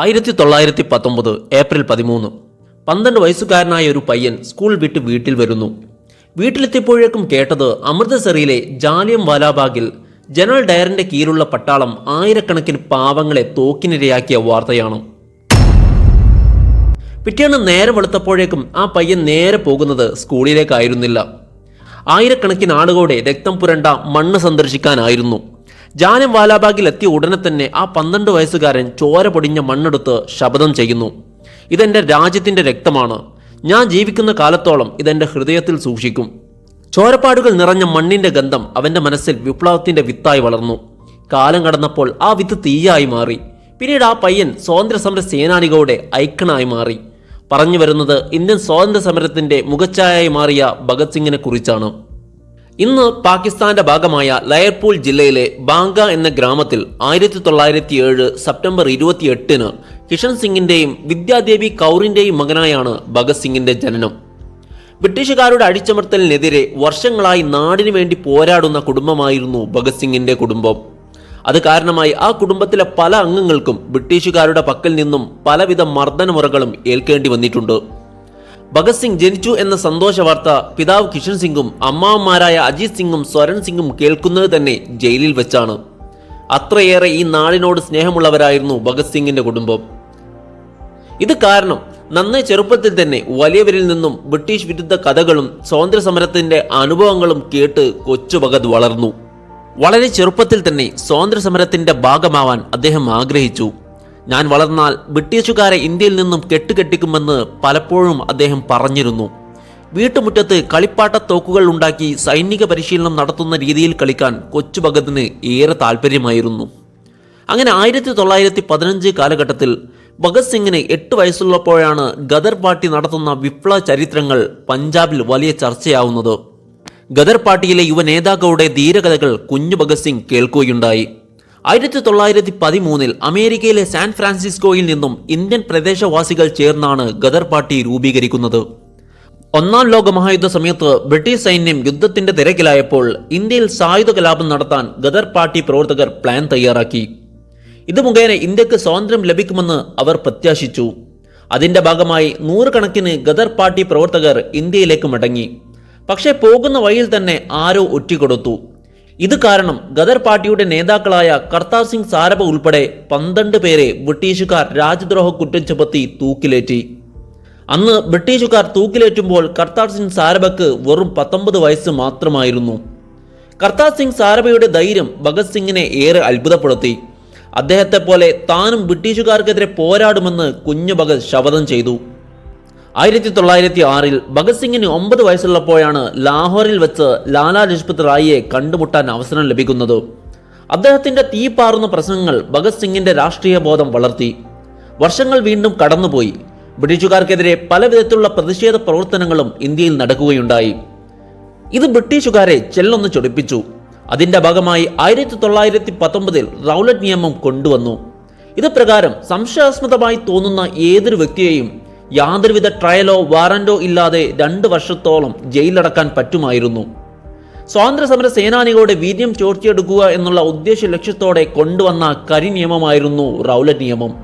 1919 April 13 12 വയസ്സുകാരനായ ഒരു പയ്യൻ സ്കൂൾ വിട്ട് വീട്ടിൽ വരുന്നു. വീട്ടിലെത്തിയപ്പോഴേക്കും കേട്ടത് അമൃതസറിലെ ജാലിയൻ വാലാബാഗിൽ ജനറൽ ഡയറിന്റെ കീഴിലുള്ള പട്ടാളം ആയിരക്കണക്കിന് പാവങ്ങളെ തോക്കിനിരയാക്കിയ വാർത്തയാണ്. പിറ്റേന്ന് നേരെ വെളുത്തപ്പോഴേക്കും ആ പയ്യൻ നേരെ പോകുന്നത് സ്കൂളിലേക്കായിരുന്നില്ല. ആയിരക്കണക്കിന് ആളുകളുടെ രക്തം പുരണ്ട മണ്ണ് സന്ദർശിക്കാനായിരുന്നു. ജാലിയൻ വാലാബാഗിൽ എത്തിയ ഉടനെ തന്നെ ആ 12 വയസ്സുകാരൻ ചോര പൊടിഞ്ഞ മണ്ണെടുത്ത് ശപഥം ചെയ്യുന്നു. ഇതെന്റെ രാജ്യത്തിന്റെ രക്തമാണ്. ഞാൻ ജീവിക്കുന്ന കാലത്തോളം ഇതെന്റെ ഹൃദയത്തിൽ സൂക്ഷിക്കും. ചോരപ്പാടുകൾ നിറഞ്ഞ മണ്ണിന്റെ ഗന്ധം അവന്റെ മനസ്സിൽ വിപ്ലവത്തിന്റെ വിത്തായി വളർന്നു. കാലം കടന്നപ്പോൾ ആ വിത്ത് തീയായി മാറി. പിന്നീട് ആ പയ്യൻ സ്വാതന്ത്ര്യസമര സേനാനികളുടെ ഐക്കണായി മാറി. പറഞ്ഞു വരുന്നത് ഇന്ത്യൻ സ്വാതന്ത്ര്യ സമരത്തിന്റെ മുഖച്ഛായയായി മാറിയ ഭഗത് സിംഗിനെ കുറിച്ചാണ്. ഇന്ന് പാകിസ്ഥാന്റെ ഭാഗമായ ലയർപൂൾ ജില്ലയിലെ ബാങ്ക എന്ന ഗ്രാമത്തിൽ 1907 സെപ്റ്റംബർ 28 കിഷൻ സിംഗിന്റെയും വിദ്യാദേവി കൗറിന്റെയും മകനായാണ് ഭഗത് സിംഗിന്റെ ജനനം. ബ്രിട്ടീഷുകാരുടെ അടിച്ചമർത്തലിനെതിരെ വർഷങ്ങളായി നാടിനു വേണ്ടി പോരാടുന്ന കുടുംബമായിരുന്നു ഭഗത് സിംഗിന്റെ കുടുംബം. അത് കാരണമായി ആ കുടുംബത്തിലെ പല അംഗങ്ങൾക്കും ബ്രിട്ടീഷുകാരുടെ പക്കൽ നിന്നും പലവിധ മർദ്ദനമുറകളും ഏൽക്കേണ്ടി വന്നിട്ടുണ്ട്. ഭഗത് സിംഗ് ജനിച്ചു എന്ന സന്തോഷ വാർത്ത പിതാവ് കിഷൻ സിംഗും അമ്മാവന്മാരായ അജിത് സിംഗും സ്വരൺ സിംഗും കേൾക്കുന്നത് തന്നെ ജയിലിൽ വെച്ചാണ്. അത്രയേറെ ഈ നാടിനോട് സ്നേഹമുള്ളവരായിരുന്നു ഭഗത് സിംഗിന്റെ കുടുംബം. ഇത് കാരണം നന്നേ ചെറുപ്പത്തിൽ തന്നെ വലിയവരിൽ നിന്നും ബ്രിട്ടീഷ് വിരുദ്ധ കഥകളും സ്വാതന്ത്ര്യ സമരത്തിന്റെ അനുഭവങ്ങളും കേട്ട് കൊച്ചു ഭഗത് വളർന്നു. വളരെ ചെറുപ്പത്തിൽ തന്നെ സ്വാതന്ത്ര്യ സമരത്തിന്റെ ഭാഗമാവാൻ അദ്ദേഹം ആഗ്രഹിച്ചു. ഞാൻ വളർന്നാൽ ബ്രിട്ടീഷുകാരെ ഇന്ത്യയിൽ നിന്നും കെട്ടുകെട്ടിക്കുമെന്ന് പലപ്പോഴും അദ്ദേഹം പറഞ്ഞിരുന്നു. വീട്ടുമുറ്റത്ത് കളിപ്പാട്ട തോക്കുകൾ ഉണ്ടാക്കി സൈനിക പരിശീലനം നടത്തുന്ന രീതിയിൽ കളിക്കാൻ കൊച്ചു ഭഗതിന് ഏറെ താല്പര്യമായിരുന്നു. അങ്ങനെ 1915 കാലഘട്ടത്തിൽ ഭഗത് സിംഗിന് 8 വയസ്സുള്ളപ്പോഴാണ് ഗദർ പാർട്ടി നടത്തുന്ന വിപ്ലവ ചരിത്രങ്ങൾ പഞ്ചാബിൽ വലിയ ചർച്ചയാവുന്നത്. ഗദർ പാർട്ടിയിലെ യുവ നേതാക്കളുടെ ധീരകഥകൾ കുഞ്ഞു ഭഗത് സിംഗ് കേൾക്കുകയുണ്ടായി. 1913 അമേരിക്കയിലെ സാൻ ഫ്രാൻസിസ്കോയിൽ നിന്നും ഇന്ത്യൻ പ്രദേശവാസികൾ ചേർന്നാണ് ഗദർ പാർട്ടി രൂപീകരിക്കുന്നത്. ഒന്നാം ലോക മഹായുദ്ധ സമയത്ത് ബ്രിട്ടീഷ് സൈന്യം യുദ്ധത്തിന്റെ തിരക്കിലായപ്പോൾ ഇന്ത്യയിൽ സായുധ കലാപം നടത്താൻ ഗദർ പാർട്ടി പ്രവർത്തകർ പ്ലാൻ തയ്യാറാക്കി. ഇത് മുഖേന ഇന്ത്യക്ക് സ്വാതന്ത്ര്യം ലഭിക്കുമെന്ന് അവർ പ്രത്യാശിച്ചു. അതിന്റെ ഭാഗമായി 100 കണക്കിന് ഗദർ പാർട്ടി പ്രവർത്തകർ ഇന്ത്യയിലേക്ക് മടങ്ങി. പക്ഷേ പോകുന്ന വഴിയിൽ തന്നെ ആരോ ഒറ്റിക്കൊടുത്തു. ഇത് കാരണം ഗദർ പാർട്ടിയുടെ നേതാക്കളായ കർത്താർ സിംഗ് സാരഭ ഉൾപ്പെടെ 12 പേരെ ബ്രിട്ടീഷുകാർ രാജ്യദ്രോഹ കുറ്റം ചുമത്തി തൂക്കിലേറ്റി. അന്ന് ബ്രിട്ടീഷുകാർ തൂക്കിലേറ്റുമ്പോൾ കർത്താർ സിംഗ് സാരഭയ്ക്ക് വെറും 19 വയസ്സ് മാത്രമായിരുന്നു. കർത്താർ സിംഗ് സാരഭയുടെ ധൈര്യം ഭഗത് സിംഗിനെ ഏറെ അത്ഭുതപ്പെടുത്തി. അദ്ദേഹത്തെ പോലെ താനും ബ്രിട്ടീഷുകാർക്കെതിരെ പോരാടുമെന്ന് കുഞ്ഞു ഭഗത് ശപഥം ചെയ്തു. 1906 ഭഗത് സിംഗിന് 9 വയസ്സുള്ളപ്പോഴാണ് ലാഹോറിൽ വെച്ച് ലാലാ ലജ്പത് റായിയെ കണ്ടുമുട്ടാൻ അവസരം ലഭിക്കുന്നത്. അദ്ദേഹത്തിന്റെ തീപാറുന്ന പ്രസംഗങ്ങൾ ഭഗത് സിംഗിന്റെ രാഷ്ട്രീയ ബോധം വളർത്തി. വർഷങ്ങൾ വീണ്ടും കടന്നുപോയി. ബ്രിട്ടീഷുകാർക്കെതിരെ പല വിധത്തിലുള്ള പ്രതിഷേധ പ്രവർത്തനങ്ങളും ഇന്ത്യയിൽ നടക്കുകയുണ്ടായി. ഇത് ബ്രിട്ടീഷുകാരെ ചെല്ലൊന്ന് ചൊടിപ്പിച്ചു. അതിന്റെ ഭാഗമായി 1919 റൗലറ്റ് നിയമം കൊണ്ടുവന്നു. ഇത് പ്രകാരം സംശയാസ്പദമായി തോന്നുന്ന ഏതൊരു വ്യക്തിയെയും യാതൊരുവിധ ട്രയലോ വാറന്റോ ഇല്ലാതെ 2 വർഷത്തോളം ജയിലടക്കാൻ പറ്റുമായിരുന്നു. സ്വാതന്ത്ര്യ സമര സേനാനികളുടെ വീര്യം ചോർത്തിയെടുക്കുക എന്നുള്ള ഉദ്ദേശ ലക്ഷ്യത്തോടെ കൊണ്ടുവന്ന കരി നിയമമായിരുന്നു റൗലറ്റ് നിയമം.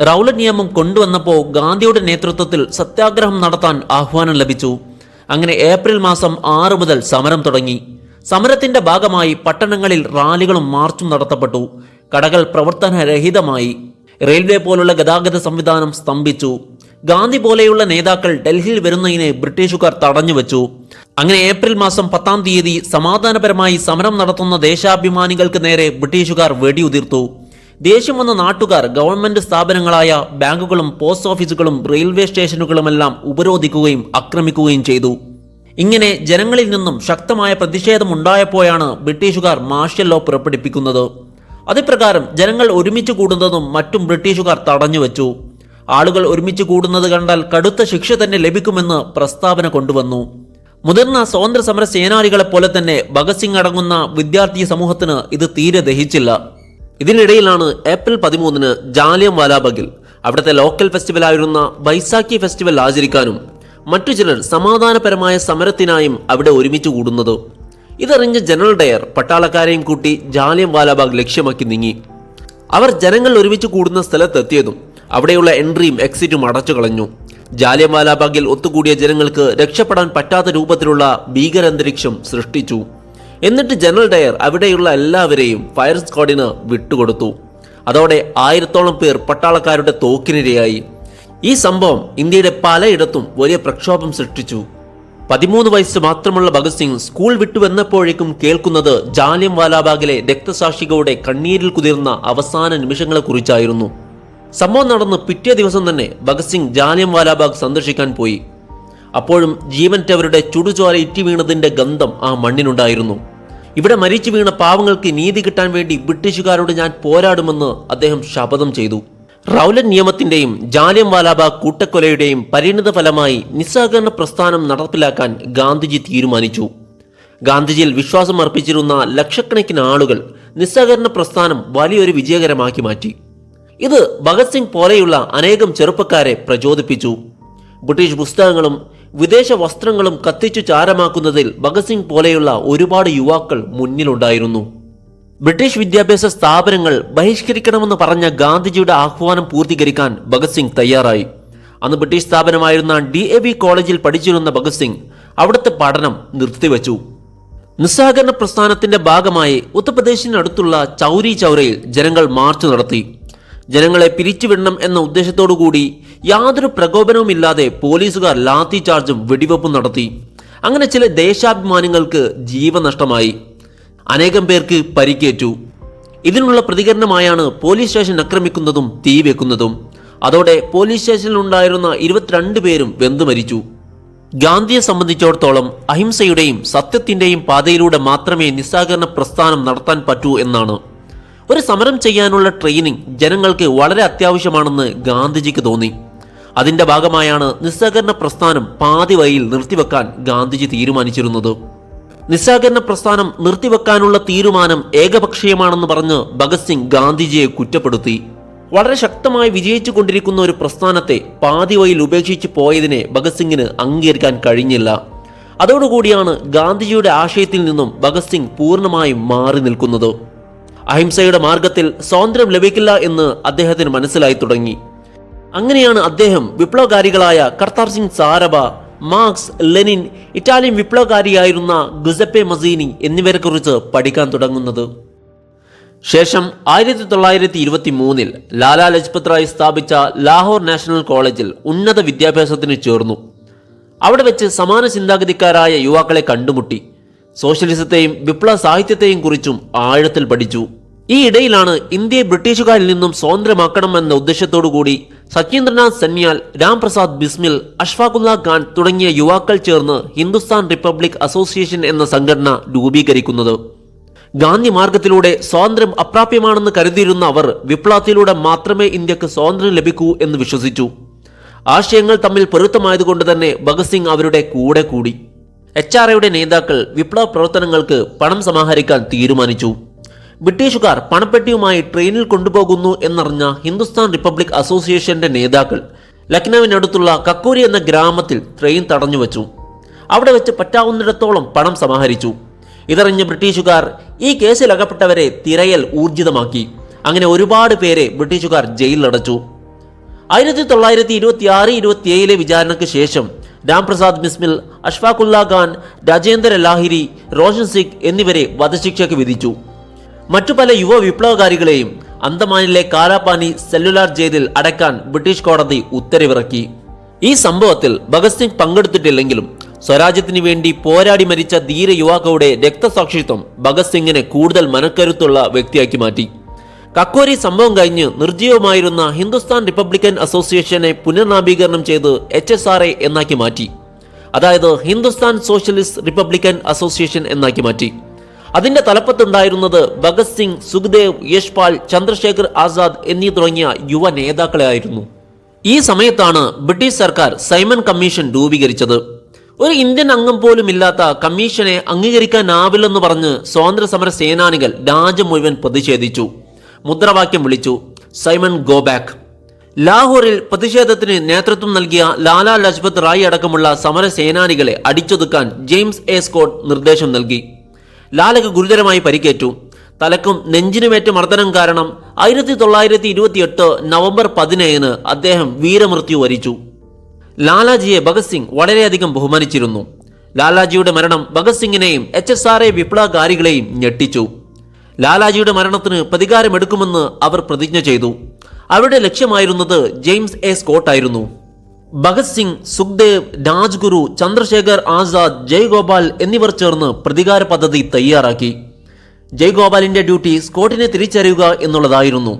റൗലറ്റ് നിയമം കൊണ്ടുവന്നപ്പോൾ ഗാന്ധിയുടെ നേതൃത്വത്തിൽ സത്യാഗ്രഹം നടത്താൻ ആഹ്വാനം ലഭിച്ചു. അങ്ങനെ ഏപ്രിൽ മാസം 6 മുതൽ സമരം തുടങ്ങി. സമരത്തിന്റെ ഭാഗമായി പട്ടണങ്ങളിൽ റാലികളും മാർച്ചും നടത്തപ്പെട്ടു. കടകൾ പ്രവർത്തനരഹിതമായി. റെയിൽവേ പോലുള്ള ഗതാഗത സംവിധാനം സ്തംഭിച്ചു. ഗാന്ധി പോലെയുള്ള നേതാക്കൾ ഡൽഹിയിൽ വരുന്നതിനെ ബ്രിട്ടീഷുകാർ തടഞ്ഞുവെച്ചു. അങ്ങനെ ഏപ്രിൽ മാസം 10 തീയതി സമാധാനപരമായി സമരം നടത്തുന്ന ദേശാഭിമാനികൾക്ക് നേരെ ബ്രിട്ടീഷുകാർ വെടിയുതിർത്തു. ദേഷ്യം വന്ന നാട്ടുകാർ ഗവൺമെന്റ് സ്ഥാപനങ്ങളായ ബാങ്കുകളും പോസ്റ്റ് ഓഫീസുകളും റെയിൽവേ സ്റ്റേഷനുകളുമെല്ലാം ഉപരോധിക്കുകയും ആക്രമിക്കുകയും ചെയ്തു. ഇങ്ങനെ ജനങ്ങളിൽ നിന്നും ശക്തമായ പ്രതിഷേധം ഉണ്ടായപ്പോഴാണ് ബ്രിട്ടീഷുകാർ മാർഷ്യൽ ലോ പുറപ്പെടുവിക്കുന്നത്. അതുപ്രകാരം ജനങ്ങൾ ഒരുമിച്ച് കൂടുന്നതും മറ്റും ബ്രിട്ടീഷുകാർ തടഞ്ഞുവെച്ചു. ആളുകൾ ഒരുമിച്ച് കൂടുന്നത് കണ്ടാൽ കടുത്ത ശിക്ഷ തന്നെ ലഭിക്കുമെന്ന് പ്രസ്താവന കൊണ്ടുവന്നു. മുതിർന്ന സ്വാതന്ത്ര്യ സമര സേനാനികളെ പോലെ തന്നെ ഭഗത് സിംഗ് അടങ്ങുന്ന വിദ്യാർത്ഥി സമൂഹത്തിന് ഇത് തീരെ ദഹിച്ചില്ല. ഇതിനിടയിലാണ് ഏപ്രിൽ 13 ജാലിയൻ വാലാബാഗിൽ അവിടുത്തെ ലോക്കൽ ഫെസ്റ്റിവലായിരുന്ന ബൈസാഖി ഫെസ്റ്റിവൽ ആചരിക്കാനും മറ്റു ചിലർ സമാധാനപരമായ സമരത്തിനായും അവിടെ ഒരുമിച്ച് കൂടുന്നത്. ഇതറിഞ്ഞ ജനറൽ ഡയർ പട്ടാളക്കാരെയും കൂട്ടി ജാലിയൻ വാലാബാഗ് ലക്ഷ്യമാക്കി നീങ്ങി. അവർ ജനങ്ങൾ ഒരുമിച്ച് കൂടുന്ന സ്ഥലത്തെത്തിയതും അവിടെയുള്ള എൻട്രിയും എക്സിറ്റും അടച്ചു കളഞ്ഞു. ജാലിയൻവാലാബാഗിൽ ഒത്തുകൂടിയ ജനങ്ങൾക്ക് രക്ഷപ്പെടാൻ പറ്റാത്ത രൂപത്തിലുള്ള ഭീകരാന്തരീക്ഷം സൃഷ്ടിച്ചു. എന്നിട്ട് ജനറൽ ഡയർ അവിടെയുള്ള എല്ലാവരെയും ഫയർ സ്ക്വാഡിന് വിട്ടുകൊടുത്തു. അതോടെ 1000-ഓളം പേർ പട്ടാളക്കാരുടെ തോക്കിനിരയായി. ഈ സംഭവം ഇന്ത്യയുടെ പലയിടത്തും വലിയ പ്രക്ഷോഭം സൃഷ്ടിച്ചു. 13 വയസ്സ് മാത്രമുള്ള ഭഗത് സിംഗ് സ്കൂൾ വിട്ടുവന്നപ്പോഴേക്കും കേൾക്കുന്നത് ജാലിയൻവാലാബാഗിലെ രക്തസാക്ഷികളുടെ കണ്ണീരിൽ കുതിർന്ന അവസാന നിമിഷങ്ങളെക്കുറിച്ചായിരുന്നു. സംഭവം നടന്ന് പിറ്റേ ദിവസം തന്നെ ഭഗത് സിംഗ് ജാലിയൻവാലാബാഗ് സന്ദർശിക്കാൻ പോയി. അപ്പോഴും ജീവൻറ്റവരുടെ ചുടുചോര ഇറ്റി വീണതിന്റെ ഗന്ധം ആ മണ്ണിനുണ്ടായിരുന്നു. ഇവിടെ മരിച്ചു വീണ പാവങ്ങൾക്ക് നീതി കിട്ടാൻ വേണ്ടി ബ്രിട്ടീഷുകാരോട് ഞാൻ പോരാടുമെന്ന് അദ്ദേഹം ശപഥം ചെയ്തു. റൗലറ്റ് നിയമത്തിന്റെയും ജാലിയൻവാലാബാഗ് കൂട്ടക്കൊലയുടെയും പരിണിത ഫലമായി നിസ്സഹകരണ പ്രസ്ഥാനം നടപ്പിലാക്കാൻ ഗാന്ധിജി തീരുമാനിച്ചു. ഗാന്ധിജിയിൽ വിശ്വാസം അർപ്പിച്ചിരുന്ന ലക്ഷക്കണക്കിന് ആളുകൾ നിസ്സഹകരണ പ്രസ്ഥാനം വലിയൊരു വിജയകരമാക്കി മാറ്റി. ഇത് ഭഗത് സിംഗ് പോലെയുള്ള അനേകം ചെറുപ്പക്കാരെ പ്രചോദിപ്പിച്ചു. ബ്രിട്ടീഷ് പുസ്തകങ്ങളും വിദേശ വസ്ത്രങ്ങളും കത്തിച്ചു ചാരമാക്കുന്നതിൽ ഭഗത് സിംഗ് പോലെയുള്ള ഒരുപാട് യുവാക്കൾ മുന്നിലുണ്ടായിരുന്നു. ബ്രിട്ടീഷ് വിദ്യാഭ്യാസ സ്ഥാപനങ്ങൾ ബഹിഷ്കരിക്കണമെന്ന് പറഞ്ഞ ഗാന്ധിജിയുടെ ആഹ്വാനം പൂർത്തീകരിക്കാൻ ഭഗത് സിംഗ് തയ്യാറായി. അന്ന് ബ്രിട്ടീഷ് സ്ഥാപനമായിരുന്ന DAV കോളേജിൽ പഠിച്ചിരുന്ന ഭഗത് സിംഗ് അവിടുത്തെ പഠനം നിർത്തിവെച്ചു. നിസ്സഹകരണ പ്രസ്ഥാനത്തിന്റെ ഭാഗമായി ഉത്തർപ്രദേശിനടുത്തുള്ള ചൗരി ചൗരയിൽ ജനങ്ങൾ മാർച്ച് നടത്തി. ജനങ്ങളെ പിരിച്ചുവിടണം എന്ന ഉദ്ദേശത്തോടുകൂടി യാതൊരു പ്രകോപനവുമില്ലാതെ പോലീസുകാർ ലാത്തി ചാർജും വെടിവെപ്പും നടത്തി. അങ്ങനെ ചില ദേശാഭിമാനികൾക്ക് ജീവനഷ്ടമായി, അനേകം പേർക്ക് പരിക്കേറ്റു. ഇതിനുള്ള പ്രതികരണമായാണ് പോലീസ് സ്റ്റേഷൻ ആക്രമിക്കുന്നതും തീ വെക്കുന്നതും. അതോടെ പോലീസ് സ്റ്റേഷനിലുണ്ടായിരുന്ന 22 പേരും വെന്തു മരിച്ചു. ഗാന്ധിയെ സംബന്ധിച്ചിടത്തോളം അഹിംസയുടെയും സത്യത്തിന്റെയും പാതയിലൂടെ മാത്രമേ നിസ്സഹകരണ പ്രസ്ഥാനം നടത്താൻ പറ്റൂ എന്നാണ്. ഒരു സമരം ചെയ്യാനുള്ള ട്രെയിനിങ് ജനങ്ങൾക്ക് വളരെ അത്യാവശ്യമാണെന്ന് ഗാന്ധിജിക്ക് തോന്നി. അതിന്റെ ഭാഗമായാണ് നിസ്സഹകരണ പ്രസ്ഥാനം പാതി വഴിയിൽ നിർത്തിവെക്കാൻ ഗാന്ധിജി തീരുമാനിച്ചിരുന്നത്. നിസ്സഹകരണ പ്രസ്ഥാനം നിർത്തിവെക്കാനുള്ള തീരുമാനം ഏകപക്ഷീയമാണെന്ന് പറഞ്ഞ് ഭഗത് സിംഗ് ഗാന്ധിജിയെ കുറ്റപ്പെടുത്തി. വളരെ ശക്തമായി വിജയിച്ചു കൊണ്ടിരിക്കുന്ന ഒരു പ്രസ്ഥാനത്തെ പാതി വഴിയിൽ ഉപേക്ഷിച്ച് പോയതിനെ ഭഗത് സിംഗിന് അംഗീകരിക്കാൻ കഴിഞ്ഞില്ല. അതോടുകൂടിയാണ് ഗാന്ധിജിയുടെ ആശയത്തിൽ നിന്നും ഭഗത് സിംഗ് പൂർണ്ണമായും മാറി നിൽക്കുന്നത്. അഹിംസയുടെ മാർഗത്തിൽ സ്വാതന്ത്ര്യം ലഭിക്കില്ല എന്ന് അദ്ദേഹത്തിന് മനസ്സിലായി തുടങ്ങി. അങ്ങനെയാണ് അദ്ദേഹം വിപ്ലവകാരികളായ Kartar Singh Sarabha, Marx, Lenin, Italian വിപ്ലവകാരിയായിരുന്ന ഗുസെപ്പെ മസീനി എന്നിവരെക്കുറിച്ച് പഠിക്കാൻ തുടങ്ങുന്നത്. ശേഷം 1923 ലാലാ ലജ്പത് റായ് സ്ഥാപിച്ച ലാഹോർ നാഷണൽ കോളേജിൽ ഉന്നത വിദ്യാഭ്യാസത്തിന് ചേർന്നു. അവിടെ വെച്ച് സമാന ചിന്താഗതിക്കാരായ യുവാക്കളെ കണ്ടുമുട്ടി. സോഷ്യലിസത്തെയും വിപ്ലവ സാഹിത്യത്തെയും കുറിച്ചും ആഴത്തിൽ പഠിച്ചു. ഈ ഇടയിലാണ് ഇന്ത്യയെ ബ്രിട്ടീഷുകാരിൽ നിന്നും സ്വതന്ത്രമാക്കണമെന്ന ഉദ്ദേശത്തോടുകൂടി സത്യേന്ദ്രനാഥ് സന്യാൽ, രാംപ്രസാദ് ബിസ്മിൽ, അഷ്ഫാഖുല്ല ഖാൻ തുടങ്ങിയ യുവാക്കൾ ചേർന്ന് ഹിന്ദുസ്ഥാൻ റിപ്പബ്ലിക് അസോസിയേഷൻ എന്ന സംഘടന രൂപീകരിക്കുന്നത്. ഗാന്ധി മാർഗത്തിലൂടെ സ്വാതന്ത്ര്യം അപ്രാപ്യമാണെന്ന് കരുതിയിരുന്ന അവർ വിപ്ലവത്തിലൂടെ മാത്രമേ ഇന്ത്യക്ക് സ്വാതന്ത്ര്യം ലഭിക്കൂ എന്ന് വിശ്വസിച്ചു. ആശയങ്ങൾ തമ്മിൽ പൊരുത്തമായതുകൊണ്ട് തന്നെ ഭഗത് സിംഗ് അവരുടെ കൂടെ കൂടി. HRAയുടെ നേതാക്കൾ വിപ്ലവ പ്രവർത്തനങ്ങൾക്ക് പണം സമാഹരിക്കാൻ തീരുമാനിച്ചു. ബ്രിട്ടീഷുകാർ പണപ്പെട്ടിയുമായി ട്രെയിനിൽ കൊണ്ടുപോകുന്നു എന്നറിഞ്ഞ ഹിന്ദുസ്ഥാൻ റിപ്പബ്ലിക് അസോസിയേഷന്റെ നേതാക്കൾ ലക്നൌവിനടുത്തുള്ള കക്കോരി എന്ന ഗ്രാമത്തിൽ ട്രെയിൻ തടഞ്ഞു വെച്ചു. അവിടെ വെച്ച് പറ്റാവുന്നിടത്തോളം പണം സമാഹരിച്ചു. ഇതറിഞ്ഞ ബ്രിട്ടീഷുകാർ ഈ കേസിൽ അകപ്പെട്ടവരെ തിരയൽ ഊർജിതമാക്കി. അങ്ങനെ ഒരുപാട് പേരെ ബ്രിട്ടീഷുകാർ ജയിലിലടച്ചു. 1926-27 വിചാരണയ്ക്ക് ശേഷം രാംപ്രസാദ് ബിസ്മിൽ, അഷ്ഫാഖുല്ല ഖാൻ, രാജേന്ദ്ര ലാഹിരി, റോഷൻ സിംഗ് എന്നിവരെ വധശിക്ഷയ്ക്ക് വിധിച്ചു. മറ്റു പല യുവ വിപ്ലവകാരികളെയും അന്തമാനിലെ കാലാപാനി സെല്ലുലാർ ജയിലിൽ അടയ്ക്കാൻ ബ്രിട്ടീഷ് കോടതി ഉത്തരവിറക്കി. ഈ സംഭവത്തിൽ ഭഗത് സിംഗ് പങ്കെടുത്തിട്ടില്ലെങ്കിലും സ്വരാജ്യത്തിന് വേണ്ടി പോരാടി മരിച്ച ധീര യുവാക്കളുടെ രക്തസാക്ഷിത്വം ഭഗത് സിംഗിനെ കൂടുതൽ മനക്കരുത്തുള്ള വ്യക്തിയാക്കി മാറ്റി. കക്കോരി സംഭവം കഴിഞ്ഞ് നിർജ്ജീവമായിരുന്ന ഹിന്ദുസ്ഥാൻ റിപ്പബ്ലിക്കൻ അസോസിയേഷനെ പുനർനാമീകരണം ചെയ്ത് HSRA എന്നാക്കി മാറ്റി. അതായത് ഹിന്ദുസ്ഥാൻ സോഷ്യലിസ്റ്റ് റിപ്പബ്ലിക്കൻ അസോസിയേഷൻ എന്നാക്കി മാറ്റി. അതിന്റെ തലപ്പത്തുണ്ടായിരുന്നത് ഭഗത് സിംഗ്, സുഖ്ദേവ്, യശ്പാൽ, ചന്ദ്രശേഖർ ആസാദ് എന്നീ തുടങ്ങിയ യുവ നേതാക്കളെ ആയിരുന്നു. ഈ സമയത്താണ് ബ്രിട്ടീഷ് സർക്കാർ സൈമൺ കമ്മീഷൻ രൂപീകരിച്ചത്. ഒരു ഇന്ത്യൻ അംഗം പോലും ഇല്ലാത്ത കമ്മീഷനെ അംഗീകരിക്കാനാവില്ലെന്ന് പറഞ്ഞ് സ്വാതന്ത്ര്യ സമര സേനാനികൾ രാജ്യം മുഴുവൻ പ്രതിഷേധിച്ചു. മുദ്രാവാക്യം വിളിച്ചു, സൈമൺ ഗോ ബാക്ക്. ലാഹോറിൽ പ്രതിഷേധത്തിന് നേതൃത്വം നൽകിയ ലാലാ ലജ്പത് റായ് അടക്കമുള്ള സമര സേനാനികളെ അടിച്ചൊതുക്കാൻ ജെയിംസ് A. സ്കോട്ട് നിർദ്ദേശം നൽകി. ലാലയ്ക്ക് ഗുരുതരമായി പരിക്കേറ്റു. തലക്കും നെഞ്ചിനുമേറ്റ മർദ്ദനം കാരണം 1928 നവംബർ 17 അദ്ദേഹം വീരമൃത്യു വരിച്ചു. ലാലാജിയെ ഭഗത് സിംഗ് വളരെയധികം ബഹുമാനിച്ചിരുന്നു. ലാലാജിയുടെ മരണം ഭഗത് സിംഗിനെയും HSRA വിപ്ലവകാരികളെയും ഞെട്ടിച്ചു. ലാലാജിയുടെ മരണത്തിന് പ്രതികാരമെടുക്കുമെന്ന് അവർ പ്രതിജ്ഞ ചെയ്തു. അവരുടെ ലക്ഷ്യമായിരുന്നത് ജെയിംസ് എ സ്കോട്ട് ആയിരുന്നു. ഭഗത് സിംഗ്, സുഖ്ദേവ്, രാജ്ഗുരു, ചന്ദ്രശേഖർ ആസാദ്, ജയ്ഗോപാൽ എന്നിവർ ചേർന്ന് പ്രതികാര പദ്ധതി തയ്യാറാക്കി. ജയ്ഗോപാലിന്റെ ഡ്യൂട്ടി സ്കോട്ടിനെ തിരിച്ചറിയുക എന്നുള്ളതായിരുന്നു.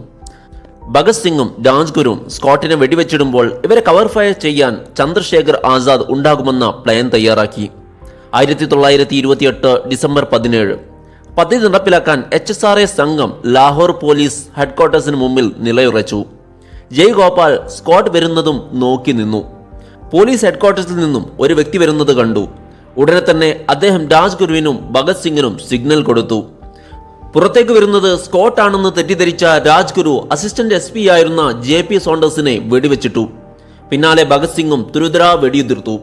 ഭഗത് സിംഗും രാജ്ഗുരുവും സ്കോട്ടിനെ വെടിവെച്ചിടുമ്പോൾ ഇവരെ കവർ ഫയർ ചെയ്യാൻ ചന്ദ്രശേഖർ ആസാദ് ഉണ്ടാകുമെന്ന പ്ലാൻ തയ്യാറാക്കി. 1928 ഡിസംബർ 17 പദ്ധതി നടപ്പിലാക്കാൻ HSRA സംഘം ലാഹോർ പോലീസ് ഹെഡ്ക്വാർട്ടേഴ്സിന് മുമ്പിൽ നിലയുറച്ചു. ജയ്ഗോപാൽ സ്കോട്ട് വരുന്നതും നോക്കി നിന്നു. പോലീസ് ഹെഡ്ക്വാർട്ടേഴ്സിൽ നിന്നും ഒരു വ്യക്തി വരുന്നത് കണ്ടു. ഉടനെ തന്നെ അദ്ദേഹം രാജ്ഗുരുവിനും ഭഗത് സിംഗിനും സിഗ്നൽ കൊടുത്തു. പുറത്തേക്ക് വരുന്നത് സ്കോട്ട് ആണെന്ന് തെറ്റിദ്ധരിച്ച രാജ്ഗുരു അസിസ്റ്റന്റ് SP ആയിരുന്ന JP സോണ്ടേഴ്സിനെ വെടിവെച്ചിട്ടു. പിന്നാലെ ഭഗത് സിംഗും തുരുതുരാ വെടിയുതിർത്തു.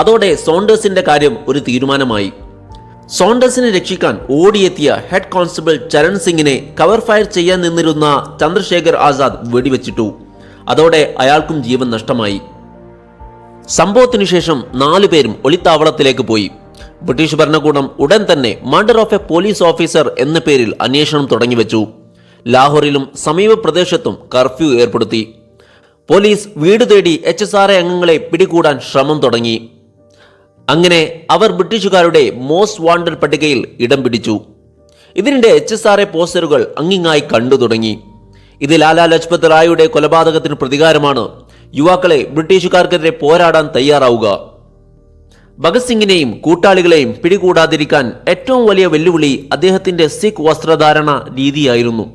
അതോടെ സോണ്ടേഴ്സിന്റെ കാര്യം ഒരു തീരുമാനമായി. സോണ്ടേഴ്സിനെ രക്ഷിക്കാൻ ഓടിയെത്തിയ ഹെഡ് കോൺസ്റ്റബിൾ ചരൺ സിംഗിനെ കവർ ഫയർ ചെയ്യാൻ നിന്നിരുന്ന ചന്ദ്രശേഖർ ആസാദ് വെടിവെച്ചിട്ടു. അതോടെ അയാൾക്കും ജീവൻ നഷ്ടമായി. സംഭവത്തിനു ശേഷം 4 പേരും ഒളിത്താവളത്തിലേക്ക് പോയി. ബ്രിട്ടീഷ് ഭരണകൂടം ഉടൻ തന്നെ murder of A police officer എന്ന പേരിൽ അന്വേഷണം തുടങ്ങിവെച്ചു. ലാഹോറിലും സമീപ പ്രദേശത്തും കർഫ്യൂ ഏർപ്പെടുത്തി. പോലീസ് വീട് തേടി HSRA അംഗങ്ങളെ പിടികൂടാൻ ശ്രമം തുടങ്ങി. അങ്ങനെ അവർ ബ്രിട്ടീഷുകാരുടെ മോസ്റ്റ് വാണ്ടഡ് പട്ടികയിൽ ഇടം പിടിച്ചു. ഇതിനിടെ HSRA പോസ്റ്ററുകൾ അങ്ങിങ്ങായി കണ്ടു തുടങ്ങി. ഇത് ലാലാ ലജ്പത് റായിയുടെ കൊലപാതകത്തിന് പ്രതികാരമാണ്. യുവാക്കളെ ബ്രിട്ടീഷുകാർക്കെതിരെ പോരാടാൻ തയ്യാറാവുക. ഭഗത് സിംഗിനെയും കൂട്ടാളികളെയും പിടികൂടാതിരിക്കാൻ ഏറ്റവും വലിയ വെല്ലുവിളി അദ്ദേഹത്തിന്റെ സിഖ് വസ്ത്രധാരണ രീതിയായിരുന്നു.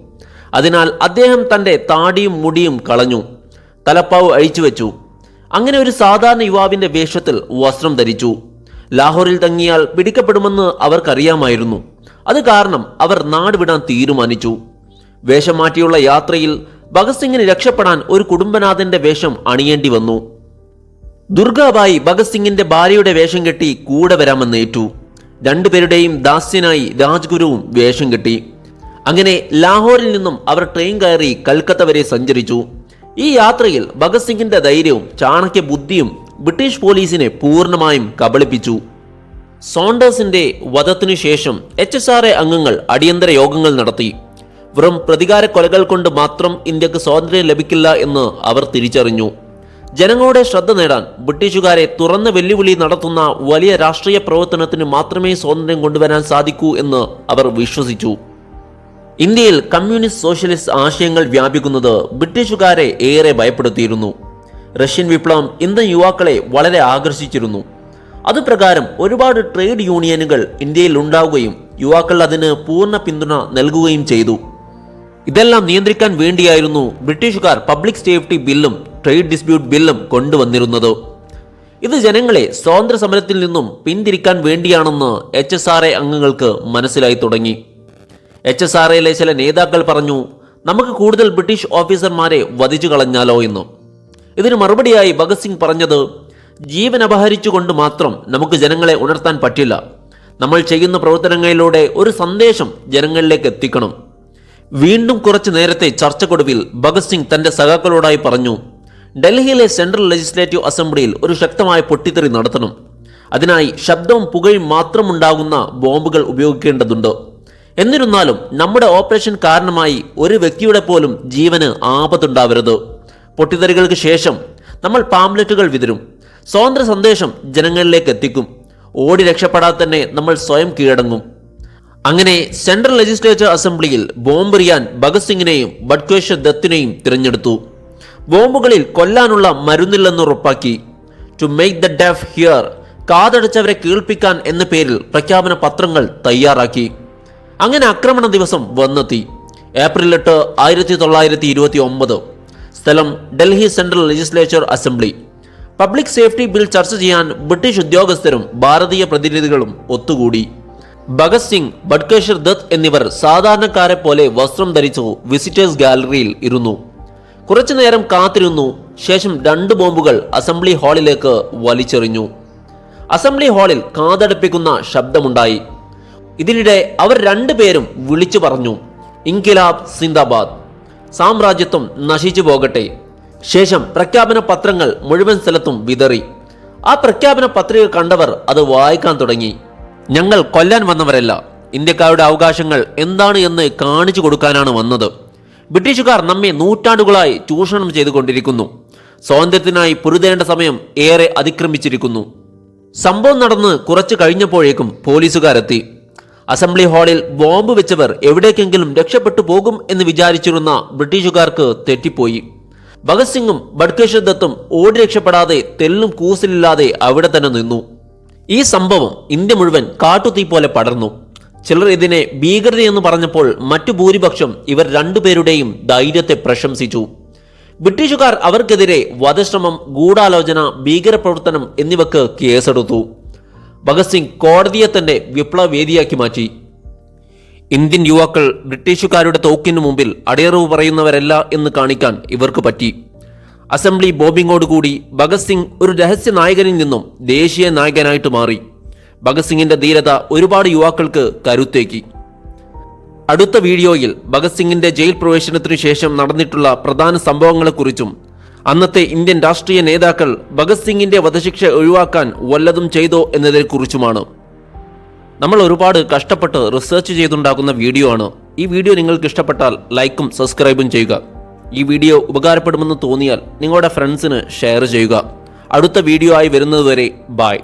അതിനാൽ അദ്ദേഹം തന്റെ താടിയും മുടിയും കളഞ്ഞു, തലപ്പാവ് അഴിച്ചുവെച്ചു. അങ്ങനെ ഒരു സാധാരണ യുവാവിന്റെ വേഷത്തിൽ വസ്ത്രം ധരിച്ചു. ലാഹോറിൽ തങ്ങിയാൽ പിടിക്കപ്പെടുമെന്ന് അവർക്കറിയാമായിരുന്നു. അത് കാരണം അവർ നാട് വിടാൻ തീരുമാനിച്ചു. വേഷം മാറ്റിയുള്ള യാത്രയിൽ ഭഗത് സിംഗിന് രക്ഷപ്പെടാൻ ഒരു കുടുംബനാഥന്റെ വേഷം അണിയേണ്ടി വന്നു. ദുർഗാബായി ഭഗത് സിംഗിന്റെ ഭാര്യയുടെ വേഷം കെട്ടി കൂടെ വരാമെന്ന് ഏറ്റു. 2 പേരുടെയും ദാസ്യനായി രാജ്ഗുരുവും വേഷം കെട്ടി. അങ്ങനെ ലാഹോറിൽ നിന്നും അവർ ട്രെയിൻ കയറി കൽക്കത്ത വരെ സഞ്ചരിച്ചു. ഈ യാത്രയിൽ ഭഗത് സിംഗിന്റെ ധൈര്യവും ചാണക്യ ബുദ്ധിയും ബ്രിട്ടീഷ് പോലീസിനെ പൂർണ്ണമായും കബളിപ്പിച്ചു. സോണ്ടേഴ്സിന്റെ വധത്തിനു ശേഷം HSRA അംഗങ്ങൾ അടിയന്തര യോഗങ്ങൾ നടത്തി. വെറും പ്രതികാര കൊലകൾ കൊണ്ട് മാത്രം ഇന്ത്യക്ക് സ്വാതന്ത്ര്യം ലഭിക്കില്ല എന്ന് അവർ തിരിച്ചറിഞ്ഞു. ജനങ്ങളുടെ ശ്രദ്ധ നേടാൻ ബ്രിട്ടീഷുകാരെ തുറന്ന വെല്ലുവിളി നടത്തുന്ന വലിയ രാഷ്ട്രീയ പ്രവർത്തനത്തിന് മാത്രമേ സ്വാതന്ത്ര്യം കൊണ്ടുവരാൻ സാധിക്കൂ എന്ന് അവർ വിശ്വസിച്ചു. ഇന്ത്യയിൽ കമ്മ്യൂണിസ്റ്റ് സോഷ്യലിസ്റ്റ് ആശയങ്ങൾ വ്യാപിക്കുന്നത് ബ്രിട്ടീഷുകാരെ ഏറെ ഭയപ്പെടുത്തിയിരുന്നു. റഷ്യൻ വിപ്ലവം ഇന്ത്യൻ യുവാക്കളെ വളരെ ആകർഷിച്ചിരുന്നു. അതുപ്രകാരം ഒരുപാട് ട്രേഡ് യൂണിയനുകൾ ഇന്ത്യയിൽ ഉണ്ടാവുകയും യുവാക്കൾ അതിന് പൂർണ്ണ പിന്തുണ നൽകുകയും ചെയ്തു. ഇതെല്ലാം നിയന്ത്രിക്കാൻ വേണ്ടിയായിരുന്നു ബ്രിട്ടീഷുകാർ പബ്ലിക് സേഫ്റ്റി ബില്ലും ട്രേഡ് ഡിസ്പ്യൂട്ട് ബില്ലും കൊണ്ടുവന്നിരുന്നത്. ഇത് ജനങ്ങളെ സ്വാതന്ത്ര്യ സമരത്തിൽ നിന്നും പിന്തിരിക്കാൻ വേണ്ടിയാണെന്ന് HSRA അംഗങ്ങൾക്ക് മനസ്സിലായി തുടങ്ങി. HSRAയിലെ ചില നേതാക്കൾ പറഞ്ഞു, നമുക്ക് കൂടുതൽ ബ്രിട്ടീഷ് ഓഫീസർമാരെ വധിച്ചു കളഞ്ഞാലോ എന്ന്. ഇതിന് മറുപടിയായി ഭഗത് സിംഗ് പറഞ്ഞത്, ജീവൻ അപഹരിച്ചുകൊണ്ട് മാത്രം നമുക്ക് ജനങ്ങളെ ഉണർത്താൻ പറ്റില്ല. നമ്മൾ ചെയ്യുന്ന പ്രവർത്തനങ്ങളിലൂടെ ഒരു സന്ദേശം ജനങ്ങളിലേക്ക് എത്തിക്കണം. വീണ്ടും കുറച്ചു നേരത്തെ ചർച്ചക്കൊടുവിൽ ഭഗത് സിംഗ് തന്റെ സഖാക്കളോടായി പറഞ്ഞു, ഡൽഹിയിലെ സെൻട്രൽ ലെജിസ്ലേറ്റീവ് അസംബ്ലിയിൽ ഒരു ശക്തമായ പൊട്ടിത്തെറി നടത്തണം. അതിനായി ശബ്ദവും പുകയും മാത്രമുണ്ടാകുന്ന ബോംബുകൾ ഉപയോഗിക്കേണ്ടതുണ്ട്. എന്നിരുന്നാലും നമ്മുടെ ഓപ്പറേഷൻ കാരണമായി ഒരു വ്യക്തിയുടെ പോലും ജീവന് ആപത്തുണ്ടാവരുത്. പൊട്ടിത്തെറികൾക്ക് ശേഷം നമ്മൾ പാംലെറ്റുകൾ വിതരും. സ്വാതന്ത്ര്യ സന്ദേശം ജനങ്ങളിലേക്ക് എത്തിക്കും. ഓടി രക്ഷപ്പെടാതെ തന്നെ നമ്മൾ സ്വയം കീഴടങ്ങും. അങ്ങനെ സെൻട്രൽ ലെജിസ്ലേച്ചർ അസംബ്ലിയിൽ ബോംബെറിയാൻ ഭഗത് സിംഗിനെയും ബട്വേശ്വർ ദത്തിനെയും തിരഞ്ഞെടുത്തു. ബോംബുകളിൽ കൊല്ലാനുള്ള മരുന്നില്ലെന്ന് ഉറപ്പാക്കി. To make the deaf hear, കാതടച്ചവരെ കേൾപ്പിക്കാൻ എന്ന പേരിൽ പ്രഖ്യാപന പത്രങ്ങൾ തയ്യാറാക്കി. അങ്ങനെ ആക്രമണ ദിവസം വന്നെത്തി. ഏപ്രിൽ 8, 1929. സ്ഥലം Delhi central legislature assembly. Public safety bill ചർച്ച ചെയ്യാൻ ബ്രിട്ടീഷ് ഉദ്യോഗസ്ഥരും ഭാരതീയ പ്രതിനിധികളും ഒത്തുകൂടി. ഭഗത് സിംഗ്, ബട്വേശ്വർ ദത്ത് എന്നിവർ സാധാരണക്കാരെ പോലെ വസ്ത്രം ധരിച്ചു വിസിറ്റേഴ്സ് ഗാലറിയിൽ ഇരുന്നു. കുറച്ചുനേരം കാത്തിരുന്നു. ശേഷം 2 ബോംബുകൾ അസംബ്ലി ഹാളിലേക്ക് വലിച്ചെറിഞ്ഞു. അസംബ്ലി ഹാളിൽ കാതടപ്പിക്കുന്ന ശബ്ദമുണ്ടായി. ഇതിനിടെ അവർ 2 പേരും വിളിച്ചു പറഞ്ഞു, ഇൻകിലാബ് സിന്ദാബാദ്. സാമ്രാജ്യത്വം നശിച്ചു പോകട്ടെ. ശേഷം പ്രഖ്യാപന പത്രങ്ങൾ മുഴുവൻ സ്ഥലത്തും വിതറി. ആ പ്രഖ്യാപന പത്രിക കണ്ടവർ അത് വായിക്കാൻ തുടങ്ങി. ഞങ്ങൾ കൊല്ലാൻ വന്നവരല്ല, ഇന്ത്യക്കാരുടെ അവകാശങ്ങൾ എന്താണ് എന്ന് കാണിച്ചു കൊടുക്കാനാണ് വന്നത്. ബ്രിട്ടീഷുകാർ നമ്മെ നൂറ്റാണ്ടുകളായി ചൂഷണം ചെയ്തുകൊണ്ടിരിക്കുന്നു. സ്വാതന്ത്ര്യത്തിനായി പൊരുതേണ്ട സമയം ഏറെ അതിക്രമിച്ചിരിക്കുന്നു. സംഭവം നടന്ന് കുറച്ചു കഴിഞ്ഞപ്പോഴേക്കും പോലീസുകാരെത്തി. അസംബ്ലി ഹാളിൽ ബോംബ് വെച്ചവർ എവിടേക്കെങ്കിലും രക്ഷപ്പെട്ടു പോകും എന്ന് വിചാരിച്ചിരുന്ന ബ്രിട്ടീഷുകാർക്ക് തെറ്റിപ്പോയി. ഭഗത് സിംഗും ബട്കേശ്വർ ദത്തും ഓടി രക്ഷപ്പെടാതെ തെല്ലും കൂസലില്ലാതെ അവിടെ തന്നെ നിന്നു. ഈ സംഭവം ഇന്ത്യ മുഴുവൻ കാട്ടുതീ പോലെ പടർന്നു. ചിലർ ഇതിനെ ഭീകരതയെന്ന് പറഞ്ഞപ്പോൾ മറ്റു ഭൂരിപക്ഷം ഇവർ രണ്ടുപേരുടെയും ധൈര്യത്തെ പ്രശംസിച്ചു. ബ്രിട്ടീഷുകാർ അവർക്കെതിരെ വധശ്രമം, ഗൂഢാലോചന, ഭീകരപ്രവർത്തനം എന്നിവക്ക് കേസെടുത്തു. ഭഗത് സിംഗ് കോടതിയെ തന്നെ വിപ്ലവവേദിയാക്കി മാറ്റി. ഇന്ത്യൻ യുവാക്കൾ ബ്രിട്ടീഷുകാരുടെ തോക്കിനു മുമ്പിൽ അടിയറവ് പറയുന്നവരല്ല എന്ന് കാണിക്കാൻ ഇവർക്ക് പറ്റി. അസംബ്ലി ബോംബിങ്ങോടുകൂടി ഭഗത് സിംഗ് ഒരു രഹസ്യ നായകനിൽ നിന്നും ദേശീയ നായകനായിട്ട് മാറി. ഭഗത് സിംഗിന്റെ ധീരത ഒരുപാട് യുവാക്കൾക്ക് കരുത്തേക്കി. അടുത്ത വീഡിയോയിൽ ഭഗത് സിംഗിന്റെ ജയിൽ പ്രവേശനത്തിനു ശേഷം നടന്നിട്ടുള്ള പ്രധാന സംഭവങ്ങളെക്കുറിച്ചും അന്നത്തെ ഇന്ത്യൻ രാഷ്ട്രീയ നേതാക്കൾ ഭഗത് സിംഗിന്റെ വധശിക്ഷ ഒഴിവാക്കാൻ വല്ലതും ചെയ്തോ എന്നതിനെക്കുറിച്ചുമാണ്. നമ്മൾ ഒരുപാട് കഷ്ടപ്പെട്ട് റിസർച്ച് ചെയ്തുണ്ടാക്കുന്ന വീഡിയോ ആണ്. ഈ വീഡിയോ നിങ്ങൾക്ക് ഇഷ്ടപ്പെട്ടാൽ ലൈക്കും സബ്സ്ക്രൈബും ചെയ്യുക. ഈ വീഡിയോ ഉപകാരപ്പെടുമെന്ന് തോന്നിയാൽ നിങ്ങളുടെ ഫ്രണ്ട്സിന് ഷെയർ ചെയ്യുക. അടുത്ത വീഡിയോ ആയി വരുന്നതുവരെ ബൈ.